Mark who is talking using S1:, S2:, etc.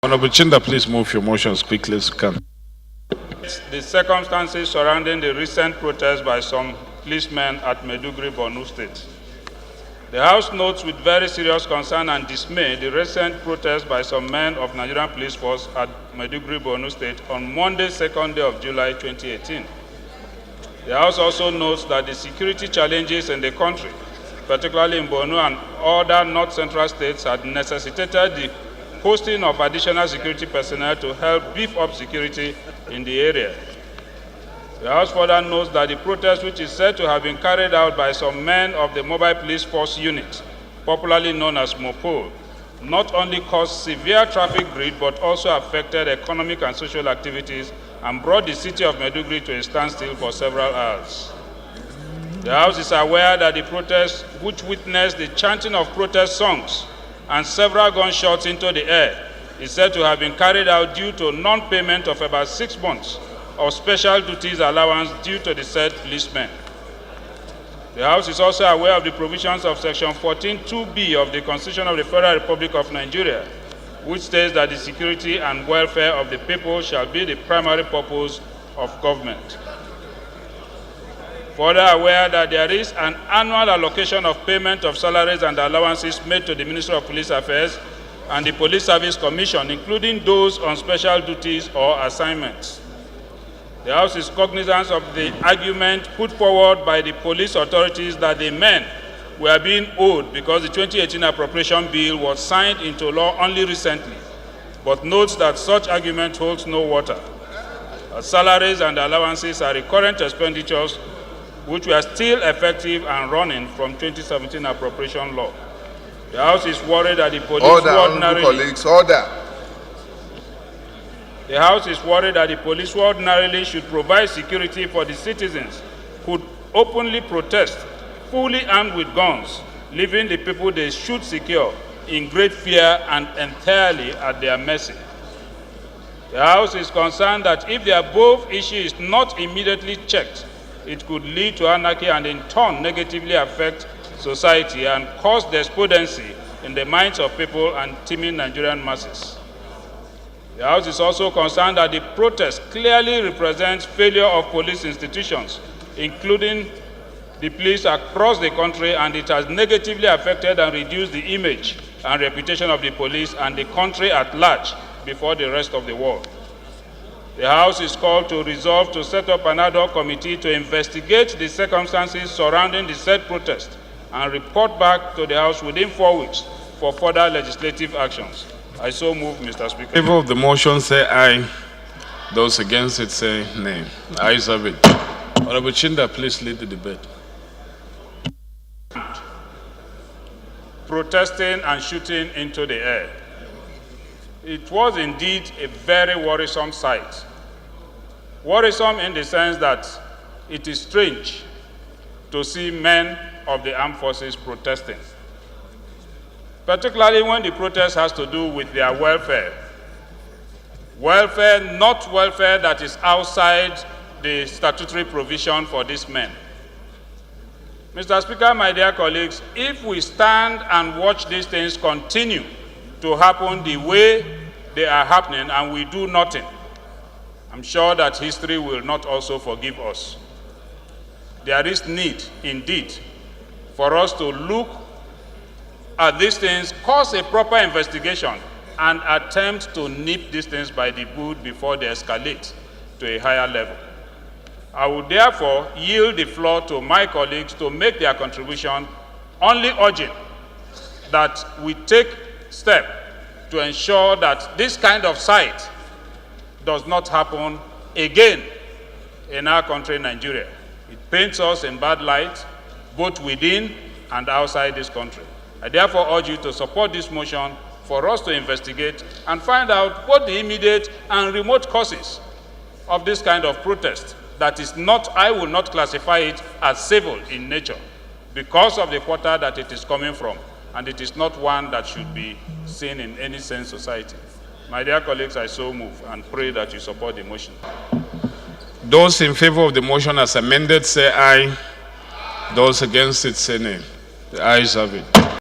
S1: Honorable Chinda, please move your motions quickly as you can.
S2: The circumstances surrounding the recent protest by some policemen at Maiduguri, Borno State. The House notes with very serious concern and dismay the recent protest by some men of Nigerian Police Force at Maiduguri, Borno State on Monday, 2nd day of July 2018. The House also notes that the security challenges in the country, particularly in Borno and other north-central states, had necessitated the posting of additional security personnel to help beef up security in the area. The House further notes that the protest, which is said to have been carried out by some men of the Mobile Police Force Unit, popularly known as MOPOL, not only caused severe traffic grid but also affected economic and social activities and brought the city of Maiduguri to a standstill for several hours. The House is aware that the protest, which witnessed the chanting of protest songs and several gunshots into the air, is said to have been carried out due to non-payment of about 6 months of special duties allowance due to the said policemen. The House is also aware of the provisions of Section 14(2)(b) of the Constitution of the Federal Republic of Nigeria, which states that the security and welfare of the people shall be the primary purpose of government. Further aware that there is an annual allocation of payment of salaries and allowances made to the Ministry of Police Affairs and the Police Service Commission, including those on special duties or assignments. The House is cognizant of the argument put forward by the police authorities that the men were being owed because the 2018 appropriation bill was signed into law only recently, but notes that such argument holds no water. Salaries and allowances are recurrent expenditures which were still effective and running from 2017 appropriation law. The House is worried that the police The House is worried that the police who ordinarily should provide security for the citizens could openly protest, fully armed with guns, leaving the people they should secure in great fear and entirely at their mercy. The House is concerned that if the above issue is not immediately checked, it could lead to anarchy and in turn negatively affect society and cause despondency in the minds of people and teeming Nigerian masses. The House is also concerned that the protest clearly represents failure of police institutions, including the police across the country, and it has negatively affected and reduced the image and reputation of the police and the country at large before the rest of the world. The House is called to resolve to set up an ad hoc committee to investigate the circumstances surrounding the said protest and report back to the House within 4 weeks for further legislative actions. I so move, Mr. Speaker.
S1: In favor of the motion, say aye. Those against it, say nay. Ayes have it. Honorable Chinda, please lead the debate.
S2: Protesting and shooting into the air. It was indeed a very worrisome sight. Worrisome in the sense that it is strange to see men of the armed forces protesting, particularly when the protest has to do with their welfare. Welfare, not welfare that is outside the statutory provision for these men. Mr. Speaker, my dear colleagues, if we stand and watch these things continue to happen the way they are happening and we do nothing, I'm sure that history will not also forgive us. There is need, indeed, for us to look at these things, cause a proper investigation, and attempt to nip these things by the bud before they escalate to a higher level. I would therefore yield the floor to my colleagues to make their contribution, only urging that we take steps to ensure that this kind of sight does not happen again in our country, Nigeria. It paints us in bad light, both within and outside this country. I therefore urge you to support this motion for us to investigate and find out what the immediate and remote causes of this kind of protest that is not, I will not classify it as civil in nature because of the quarter that it is coming from, and it is not one that should be seen in any sane society. My dear colleagues, I so move and pray that you support the motion.
S1: Those in favor of the motion as amended, say aye. Those against it, say nay. The ayes have it.